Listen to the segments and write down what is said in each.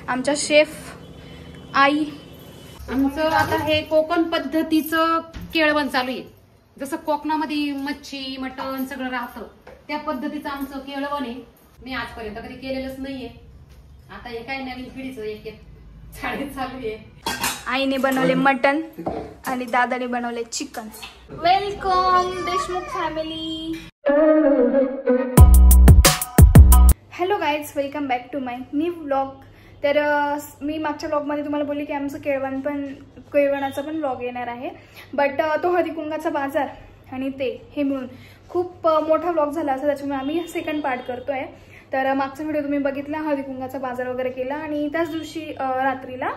आमच्या शेफ आई. आमचं आता हे कोकण पद्धतीचं केळवण चालू आहे. जसं कोकणामध्ये मच्छी मटण सगळं राहतं त्या पद्धतीचं आमचं केळवण आहे. मी आजपर्यंत कधी केलेलंच नाहीये. आता हे काय नवीन पिढीचं एक एक चाळीत चालू आहे. आईने बनवले मटन आणि दादाने बनवले chicken. Welcome Deshmukh family. Hello guys, welcome back to my new vlog. तर मी मागच्या व्लॉगमध्ये तुम्हाला बोलली की आमचं केळवणाचा पण व्लॉग येणार आहे. बट तो हळदी कुंकाचा बाजार आणि हे मिळून खूप मोठा व्लॉग झाला असं, त्याच्यामुळे आम्ही सेकंड पार्ट करतोय. तर मागचा व्हिडिओ तुम्ही बघितला, हळदी कुंकाचा बाजार वगैरे केला आणि त्याच दिवशी रात्रीला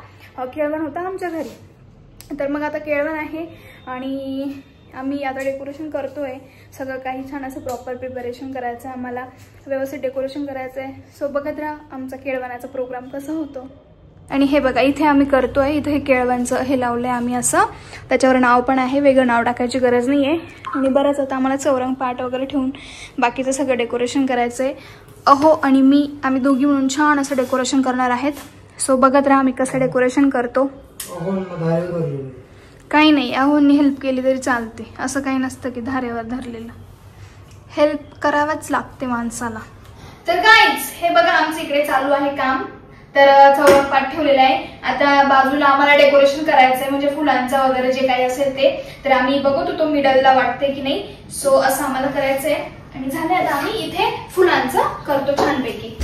केळवण होता आमच्या घरी. तर मग आता केळवण आहे आणि आम्ही आता डेकोरेशन करतोय. सगळं काही छान असं प्रॉपर प्रिपरेशन करायचं आहे, आम्हाला व्यवस्थित डेकोरेशन करायचं आहे. सो बघत राहा आमचा केळवणाचा प्रोग्राम कसा होतो. आणि हे बघा इथे आम्ही करतोय, इथे हे केळवणचं हे लावलंय आम्ही असं, त्याच्यावर नाव पण आहे, वेगळं नाव टाकायची गरज नाही आहे. आणि बरंच आता आम्हाला चौरंग पाट वगैरे ठेवून बाकीचं सगळं डेकोरेशन करायचं आहे. अहो आणि आम्ही दोघी म्हणून छान असं डेकोरेशन करणार आहेत. सो बघत राहा आम्ही कसं डेकोरेशन करतो. काही नाही, अहोंनी हेल्प केली तरी चालते, असं काही नसतं की धारेवर धरलेलं. हेल्प करावंच लागते माणसाला. तर गाईज हे बघा आमचं इकडे चालू आहे काम. तर चौरंग पाट ठेवलेला आहे. आता बाजूला आम्हाला डेकोरेशन करायचंय, म्हणजे फुलांचं वगैरे जे काही असेल ते. तर आम्ही बघत होतो मिडलला वाटते की नाही. सो असं आम्हाला करायचंय आणि झालंय. आता आम्ही इथे फुलांचं करतो छानपैकी.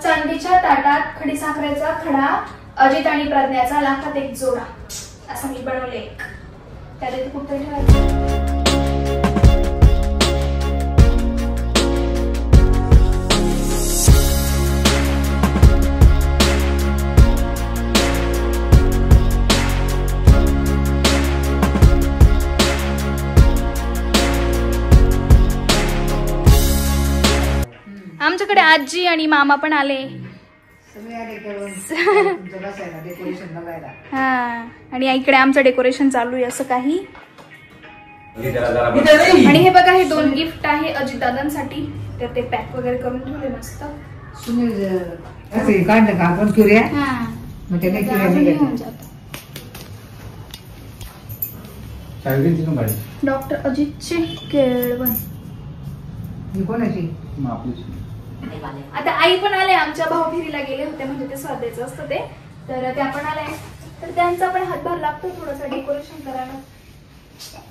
चांदीच्या ताटात खडीसाखरेचा खडा, अजित आणि प्रज्ञाचा लाखात एक जोडा, असं मी बनवले एक. त्याला ते कुठे ठेवायचं. आमच्याकडे आजी आणि मामा पण आले. हा, आणि इकडे आमचं डेकोरेशन चालू आहे असं काही. आणि हे बघा हे 2 गिफ्ट आहे अजितदादांसाठी. तर ते पॅक वगैरे करून ठेवले मस्त. डॉक्टर अजितचे केळवण. आता आई पण आले, आमच्या भाऊबीरीला गेले होते, म्हणजे ते स्वाद्याचं असतं ते. तर त्या पण आल्या, तर त्यांचा पण हातभार लागतो थोडंसं डेकोरेशन करायला.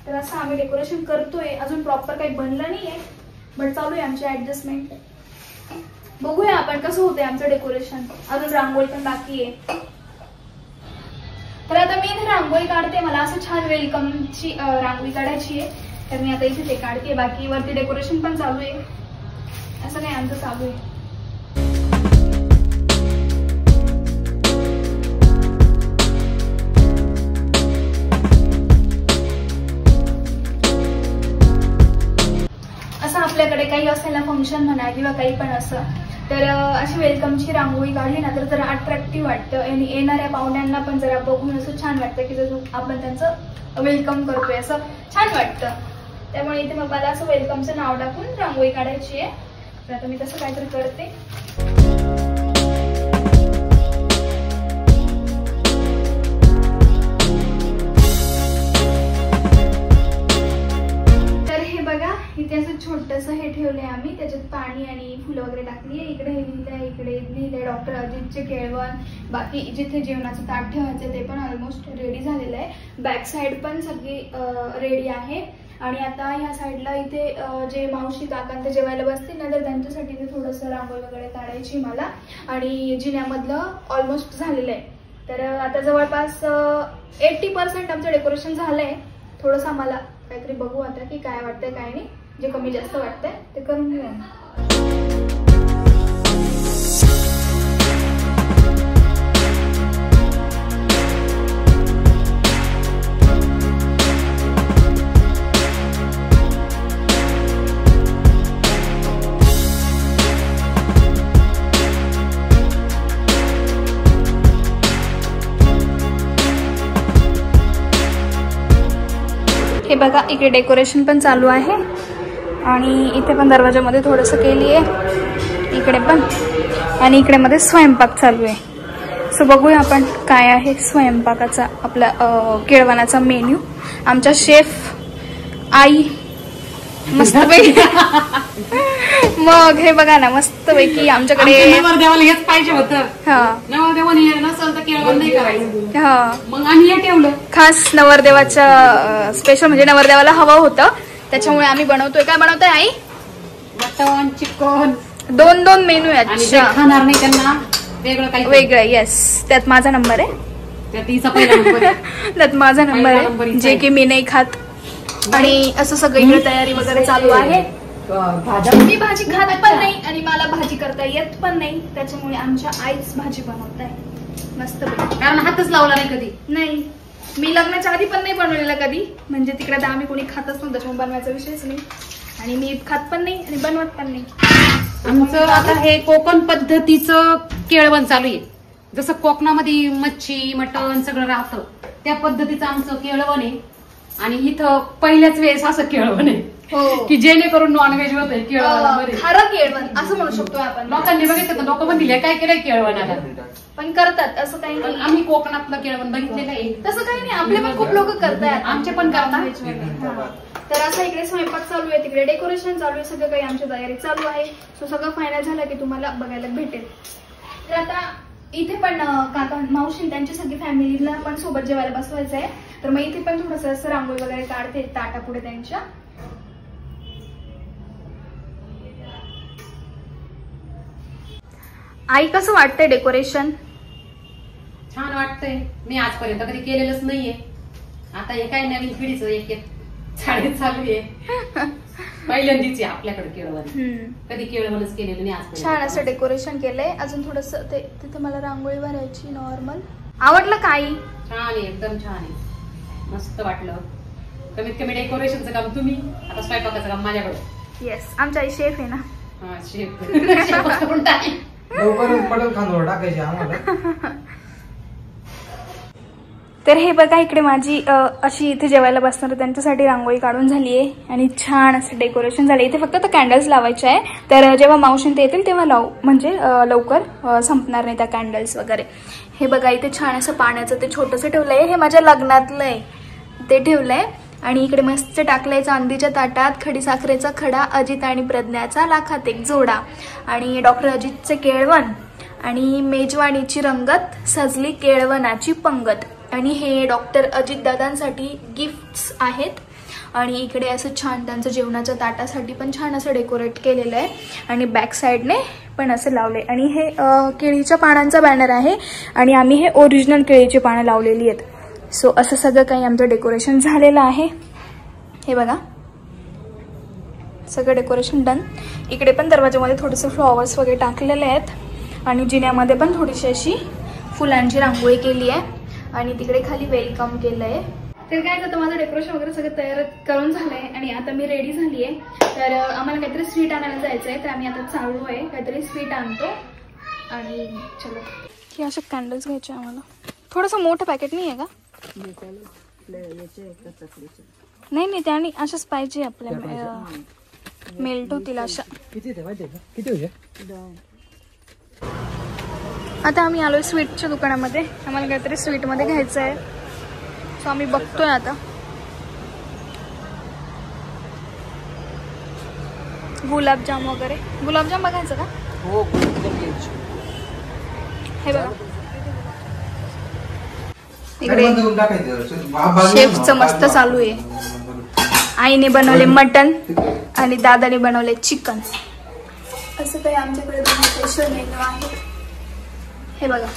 तर असं आम्ही डेकोरेशन करतोय. अजून प्रॉपर काही बनलं नाहीये, बट चालू आहे आमची ऍडजस्टमेंट. बघूया आपण कसं होतंय आमचं डेकोरेशन. अजून रांगोळी पण बाकी आहे. तर आता मी इथे रांगोळी काढते. मला असं छान वेलकमची रांगोळी काढायची आहे. तर मी आता इथे ते काढते. बाकी वरती डेकोरेशन पण चालू आहे. असं काही आमचं चालू आहे. असं आपल्याकडे काही असेल ना फंक्शन म्हणा किंवा काही पण असं, तर अशी वेलकमची रांगोळी काढली ना तर जरा अट्रॅक्टिव्ह वाटतं आणि येणाऱ्या पाहुण्यांना पण जरा बघून असं छान वाटतं की जर आपण त्यांचं वेलकम करतोय असं छान वाटतं. त्यामुळे इथे मग मला असं वेलकमचं नाव टाकून रांगोळी काढायची आहे. तर आता मी तसं काहीतरी करते. तर हे बघा इथे असं छोटंसं हे ठेवलंय आम्ही, त्याच्यात पाणी आणि फुलं वगैरे टाकली आहे. इकडे हे लिहिलंय, इकडे लिहिलंय डॉक्टर अजितचे केळवण. बाकी जिथे जेवणाचं ताट ठेवायचं ते पण ऑलमोस्ट रेडी झालेलं आहे. बॅक साईड पण सगळी रेडी आहे. आणि आता ह्या साईडला इथे जे मावशी काका ते जेवायला बसतील ना, तर त्यांच्यासाठी ते थोडंसं रांगोळी वगैरे काढायची मला. आणि जिन्यामधलं ऑलमोस्ट झालेलं आहे. तर आता जवळपास 80% आमचं डेकोरेशन झालंय. थोडंसं आम्हाला काहीतरी बघू आता की काय वाटतंय काय नाही. जे कमी जास्त वाटतंय ते करून घेऊ. हे बघा इकडे डेकोरेशन पण चालू आहे आणि इथे पण दरवाजामध्ये थोडंसं केली आहे, इकडे पण, आणि इकडे मध्ये स्वयंपाक चालू आहे. सो बघूया आपण काय आहे स्वयंपाकाचा आपला केळवणाचा मेन्यू. आमच्या शेफ आई मस्तपैकी मग हे बघा ना मस्तपैकी आमच्याकडे नवरदेवाला हेच पाहिजे होतं. नवरदेवाने नसेल तर केळवण नाही करायचं. मग आम्ही हे ठेवलं खास नवरदेवाच्या स्पेशल, म्हणजे नवरदेवाला हवं होतं त्याच्यामुळे आम्ही बनवतोय. काय बनवतोय आई? मटन, चिकन, दोन मेनू आहेत. खाणार नाही त्यांना वेगळं काही वेगळं. येस, त्यात माझा नंबर आहे. त्यात माझा नंबर आहे जे की मी नाही खात. आणि असं सगळीकडे तयारी वगैरे चालू आहे. मी भाजी खात पण नाही आणि मला भाजी करता येत पण नाही, त्याच्यामुळे आमच्या आईच भाजी बनवत आहे मस्त. कारण हातच लावला नाही कधी. नाही, मी लग्नाच्या आधी पण नाही बनवलेला कधी, म्हणजे तिकडे तर आम्ही कोणी खातच नव्हतं त्याच्यामुळे बनवायचा विषयच नाही. आणि मी खात पण नाही आणि बनवत पण नाही. आमचं आता हे कोकण पद्धतीचं केळवण चालू आहे. जसं कोकणामध्ये मच्छी मटण सगळं राहतं त्या पद्धतीचं आमचं केळवण आहे. आणि इथं पहिल्याच वेळेस असं केळवण आहे की जेणेकरून नॉनव्हेज होतंय केळवणामध्ये. खरं केळवण असं म्हणू शकतो आपण. लोकांनी बघितलं तर लोक पण दिले काय केलंय केळवणाला, पण करतात असं काही नाही. आम्ही कोकणातलं केळवण बघितलेलं आहे. तसं काही नाही, आपले पण खूप लोक करतात, आमचे पण करतात. तर असं इकडे स्वयंपाक चालू आहे, तिकडे डेकोरेशन चालू आहे, सगळं काही आमची तयारी चालू आहे. सो सगळं फायनल झालं की तुम्हाला बघायला भेटेल. तर आता इथे पण काका मावशी त्यांची सगळी फॅमिलीला पण सोबत जेवायला बसवायचं आहे. तर मग इथे पण थोडंसं असं रांगोळी वगैरे काढते ताटा पुढे त्यांच्या. आई कसं वाटतंय डेकोरेशन? छान वाटतंय. मी आजपर्यंत कधी केलेलंच नाहीये. आता हे काय नवीन पिढीचं एक एक चाळीत चालू आहे. पहिल्यांदीच आहे आपल्याकडे केळवण. कधी केळवणच केलेलं नाही आज. छान असं डेकोरेशन केलंय. अजून थोडस तिथे मला रांगोळी भरायची नॉर्मल. आवडलं काही? छान आहे, एकदम छान आहे, मस्त वाटलं. कमीत कमी डेकोरेशनचं काम तुम्ही, आता स्वयंपाकाचं काम माझ्याकडे. येस, आमच्या आई शेफ आहे ना. हा शेफ. तर हे बघा इकडे माझी अशी इथे जेवायला बसणार त्यांच्यासाठी रांगोळी काढून झाली आहे आणि छान असं डेकोरेशन झालं. इथे फक्त कॅन्डल्स लावायचे आहे, तर जेव्हा मावशी ते येतील तेव्हा लावू, म्हणजे लवकर संपणार नाही त्या कॅन्डल्स वगैरे. हे बघा इथे छान असं पाण्याचं ते छोटंसं ठेवलंय, हे माझ्या लग्नातलं आहे ते ठेवलंय. आणि इकडे मस्त टाकलंय चांदीच्या ताटात खडीसाखरेचा खडा, अजित आणि प्रज्ञाचा लाखात एक जोडा, आणि डॉक्टर अजितचे केळवण, आणि मेजवानीची रंगत सजली केळवणाची पंगत. आणि हे डॉक्टर अजित दादांसाठी गिफ्ट्स आहेत. आणि इकडे असं छान त्यांचं जेवणाच्या ताटासाठी पण छान असं डेकोरेट केलेलं आहे आणि बॅक साईडने पण असं लावले. आणि हे केळीच्या पानांचा बॅनर आहे आणि आम्ही हे ओरिजिनल केळीची पानं लावलेली आहेत. सो असं सगळं काही आमचं डेकोरेशन झालेलं आहे. हे बघा सगळं डेकोरेशन डन. इकडे पण दरवाजामध्ये थोडेसे फ्लॉवर्स वगैरे टाकलेले आहेत आणि जिन्यामध्ये पण थोडीशी अशी फुलांची रांगोळी केली आहे आणि तिकडे खाली वेलकम केलंय. तर काय आता माझं डेकोरेशन वगैरे सगळं तयार करून झालंय आणि आता मी रेडी झाली आहे. तर आम्हाला काहीतरी स्वीट आणायला जायचं आहे, तर आम्ही आता चाललो आहे, काहीतरी स्वीट आणतो आणि चलो. की असे कॅन्डल्स घ्यायचे आम्हाला. थोडंसं मोठं पॅकेट नाही आहे का? नाही नाही, त्याने अशाच पाहिजे आपल्या, मेल्ट होतील अशा. आता आम्ही आलोय स्वीटच्या दुकानामध्ये. आम्हाला काहीतरी स्वीटमध्ये घ्यायचं आहे, सो आम्ही बघतोय आता. गुलाबजाम वगैरे. गुलाबजाम बघायचं का? हो, हे बघा इकडे शेफचं मस्त चालू आहे. आईने बनवले मटन आणि दादाने बनवले चिकन. असं काही आमच्याकडे स्पेशल मेनू आहे. हे बघा.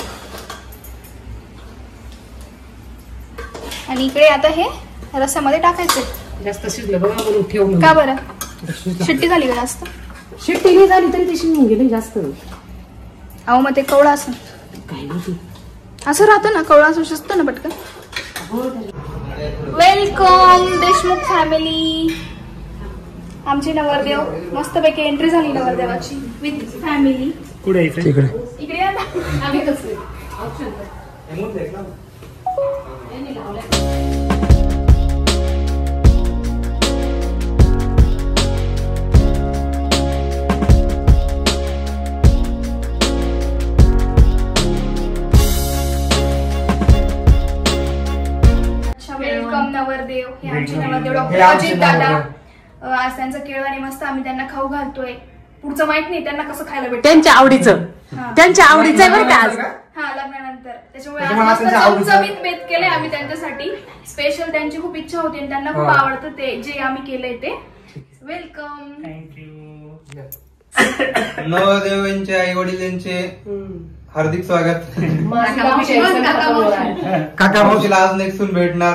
आणि इकडे आता हे रस्स्यामध्ये टाकायचे. जास्त शिजलं बघा म्हणून ठेवलं. का बरं? शिट्टी झाली का जास्त? शिट्टी नाही झाली तरी ती शिजून गेली जास्त. अहो मग ते कवळा असं काय नाही, असं राहतं ना, कवळा असं शिजतं ना पटकन. Welcome Deshmukh family. आमची नवरदेव मस्तपैकी एंट्री झाली नवरदेवाची विथ फॅमिली. कुठे इकडे इकडे या ना. आम्ही कसं ऑप्शन वेलकम नवरदेव. हे आमचे नवरदेव डॉक्टर अजित दादा. आज त्यांचं केळवण आहे मस्त, आम्ही त्यांना खाऊ घालतोय. पुढचं माहित नाही त्यांना कसं खायला भेटतं, त्यांच्या आवडीचं आहे बरं का आज. हा लग्नानंतर. त्याच्यामुळे चमचमीत बेत केलंय आम्ही त्यांच्यासाठी स्पेशल. त्यांची खूप इच्छा होती आणि त्यांना खूप आवडतं ते जे आम्ही केलंय ते. वेलकम. थँक्यू. नवदेवांचे आई वडील यांचे हार्दिक स्वागत. काका मावशीला अजून एक सून भेटणार.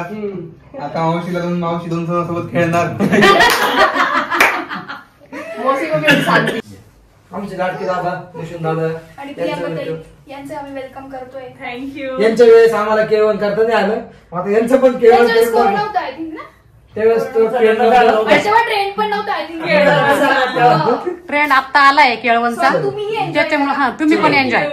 आता मावशीला मावशी 2 सोबत खेळणार. आमचे लाडके दादा यशवंत दादा आणि यांचं आम्ही वेलकम करतोय. थँक्यू. यांच्या वेळेस आम्हाला केळवण करता नाही आलं, आता यांचं पण केळवण नव्हतं आय थिंक ना. त्यावेळेस ट्रेंड पण नव्हतं आय थिंक. ट्रेंड आता आलाय केळवणचा, त्याच्यामुळे हा तुम्ही पण एन्जॉय.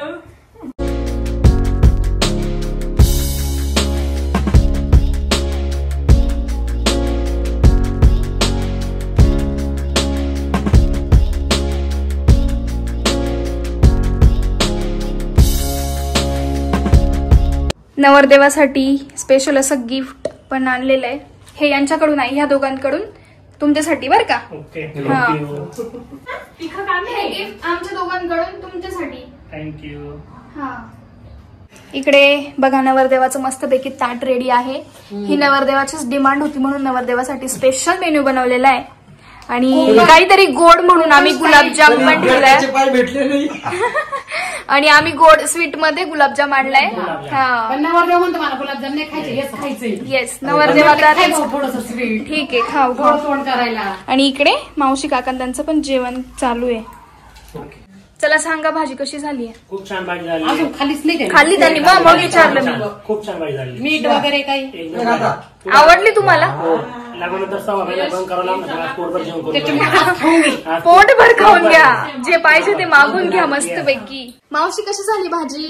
नवरदेवासाठी स्पेशल असं गिफ्ट पण आणलेलं आहे. हे यांच्याकडून आहे, ह्या दोघांकडून तुमच्यासाठी बरं का. हे गिफ्ट आमच्या दोघांकडून तुमच्यासाठी. थँक्यू. हा इकडे बघा नवरदेवाचं मस्तपैकी ताट रेडी आहे. ही नवरदेवाचीच डिमांड होती म्हणून नवरदेवासाठी स्पेशल मेन्यू बनवलेला आहे. आणि काहीतरी गोड म्हणून आम्ही गुलाबजाम पण ठेवलाय. भेटले नाही आणि आम्ही गोड स्वीट मध्ये गुलाबजाम आणलाय. नवरदेव म्हणतो मला गुलाबजाम नाही खायचे, हेच खायचंय. येस नवरदेवाला थोडंसं स्वीट. ठीक आहे खाऊ तोंड करायला. आणि इकडे मावशी काका त्यांचं पण जेवण चालू आहे. चला सांगा भाजी कशी झाली आहे. खूप छान भाजी झाली. अजून खालीच नाही खाल्ली त्यांनी मग विचारलं मी. खूप छान भाजी झाली. मीठ वगैरे काही आवडली तुम्हाला. लग्नानंतर 6 महिने बंद करावं लागलं. पोटभर जेवण करून पोटभर खाऊन घ्या, जे पाहिजे ते मागून घ्या मस्तपैकी. मावशी कशी झाली भाजी.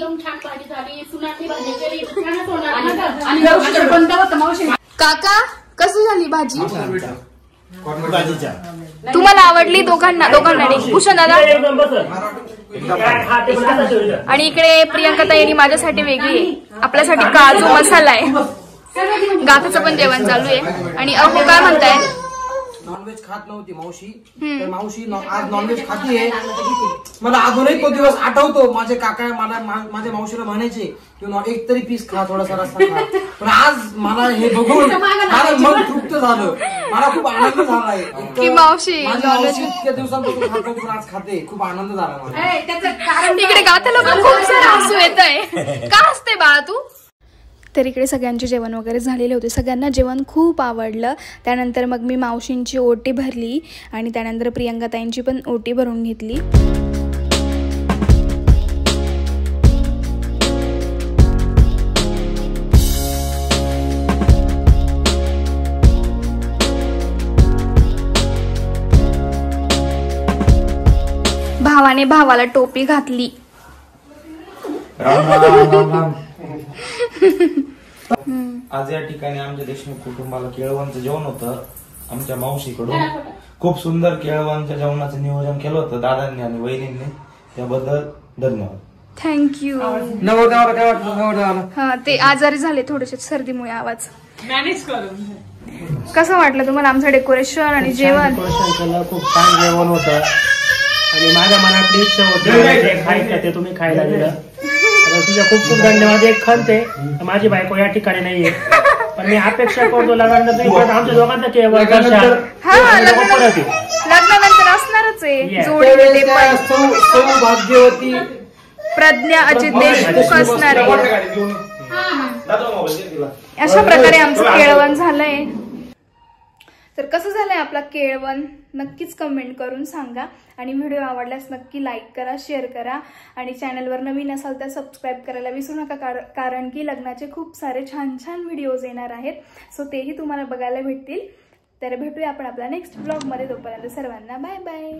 काका कशी झाली भाजी. तुम्हाला आवडली. दोघांना नाही भूषण दादा. आणि इकडे प्रियंका ताईंनी माझ्यासाठी वेगळी आहे, आपल्यासाठी काजू मसाला आहे. गाथाचं पण जेवण चालू आहे. आणि अहो काय म्हणताय. नॉनव्हेज खात नव्हती मावशी, तर मावशी आज नॉनव्हेज खातीये. मला अजूनही तो दिवस आठवतो. माझे काका मला माझ्या मावशीला म्हणायचे की एक तरी पीस खा, थोडासा रस्ता खा. पण आज मला हे बघून मला मन तृप्त झालं. मला खूप आनंद झालाय की मावशी इतक्या दिवसांपासून खात होती, पण आज खाते. खूप आनंद झाला मला. इकडे गाथाला पण खूप सारं हसू येत आहे. का हसते बाळा तू. तर इकडे सगळ्यांचे जेवण वगैरे झालेले होते. सगळ्यांना जेवण खूप आवडलं. त्यानंतर मग मी मावशींची ओटी भरली आणि त्यानंतर प्रियंका ताईंची पण ओटी भरून घेतली. भावाने भावाला टोपी घातली. आज या ठिकाणी आमच्या देशमुख कुटुंबाला केळवणचं जेवण होतं आमच्या मावशीकडून. खूप सुंदर केळवणच्या जेवणाचं नियोजन केलं होतं दादांनी आणि वहिनींनी, त्याबद्दल धन्यवाद. थँक्यू. नवरदेवाला काय वाटलं. नवरदेवाला हा ते आजारी झाले थोडेसे, सर्दीमुळे आवाज मॅनेज करून. कसं वाटलं तुम्हाला आमचं डेकोरेशन आणि जेवण. खूप छान जेवण होतं आणि माझ्या मनातली इच्छा होती खायचं ते तुम्ही खायला दिलं. तुझ्या खूप खूप धन्यवाद. एक खंत आहे, माझी बायको या ठिकाणी नाहीये, पण मी अपेक्षा करतो लग्नानंतर आमच्या दोघांचं लग्नानंतर असणारच आहे जोडी. सौभाग्यवती प्रज्ञा अजित देशमुख असणार आहे. अशा प्रकारे आमचं केळवण झालंय. तर कसं झालंय आपला केळवण नक्कीच कमेंट करून सांगा. आणि व्हिडिओ आवडल्यास नक्की लाईक करा, शेअर करा. आणि चॅनलवर नवीन असाल तर सबस्क्राईब करायला विसरू नका, कारण की लग्नाचे खूप सारे छान छान व्हिडिओज येणार आहेत. सो तेही तुम्हाला बघायला भेटतील. तर भेटूया आपण आपल्या नेक्स्ट ब्लॉगमध्ये. तोपर्यंत सर्वांना बाय बाय.